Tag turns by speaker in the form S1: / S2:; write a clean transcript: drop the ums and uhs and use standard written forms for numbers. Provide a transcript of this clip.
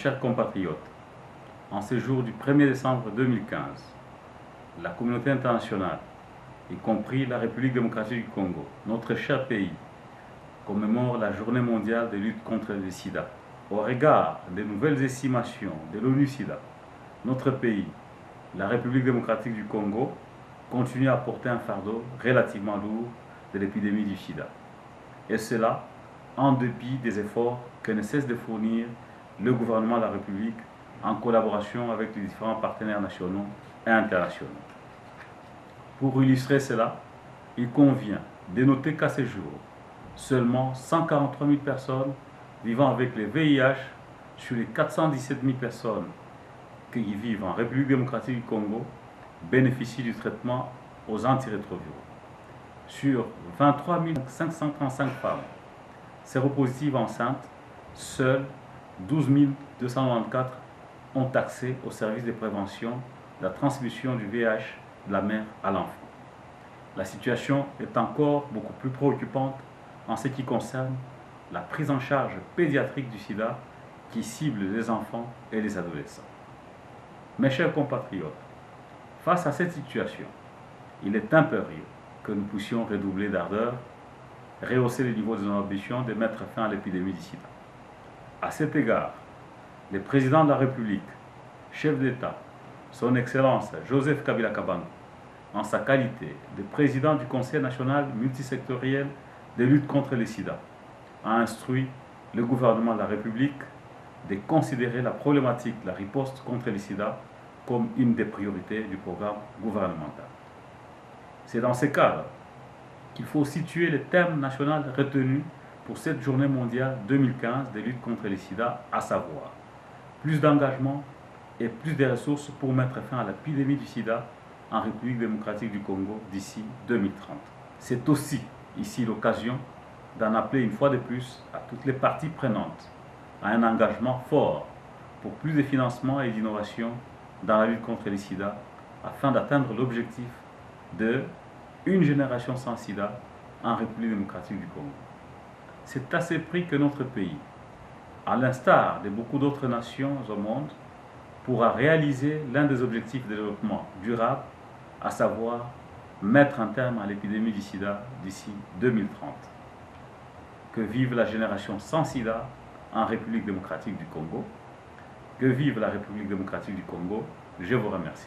S1: chers compatriotes, en ce jour du 1er décembre 2015, la communauté internationale, y compris la République démocratique du Congo, notre cher pays, commémore la journée mondiale de lutte contre le sida. Au regard des nouvelles estimations de l'ONU-SIDA, notre pays, la République démocratique du Congo, continue à porter un fardeau relativement lourd de l'épidémie du sida. Et cela en dépit des efforts que ne cesse de fournir le gouvernement de la République en collaboration avec les différents partenaires nationaux et internationaux. Pour illustrer cela, il convient de noter qu'à ce jour, seulement 143 000 personnes vivant avec le VIH sur les 417 000 personnes qui y vivent en République démocratique du Congo bénéficient du traitement aux antirétroviraux. Sur 23 535 femmes séropositives enceintes, seules 12 294 ont accès aux services de prévention de la transmission du VIH de la mère à l'enfant. La situation est encore beaucoup plus préoccupante en ce qui concerne la prise en charge pédiatrique du sida qui cible les enfants et les adolescents. Mes chers compatriotes, face à cette situation, il est impérieux que nous puissions redoubler d'ardeur, rehausser le niveau de nos ambitions de mettre fin à l'épidémie du sida. À cet égard, le président de la République, chef d'État, son Excellence Joseph Kabila Kabange, en sa qualité de président du Conseil national multisectoriel de lutte contre le sida, a instruit le gouvernement de la République de considérer la problématique de la riposte contre le sida comme une des priorités du programme gouvernemental. C'est dans ce cadre qu'il faut situer le thème national retenu pour cette journée mondiale 2015 de lutte contre le sida, à savoir plus d'engagement et plus de ressources pour mettre fin à l'épidémie du sida en République démocratique du Congo d'ici 2030. C'est aussi ici l'occasion d'en appeler une fois de plus à toutes les parties prenantes à un engagement fort pour plus de financement et d'innovation dans la lutte contre le sida afin d'atteindre l'objectif de une génération sans sida en République démocratique du Congo. C'est à ce prix que notre pays, à l'instar de beaucoup d'autres nations au monde, pourra réaliser l'un des objectifs de développement durable, à savoir mettre un terme à l'épidémie du sida d'ici 2030. Que vive la génération sans sida en République démocratique du Congo. Que vive la République démocratique du Congo. Je vous remercie.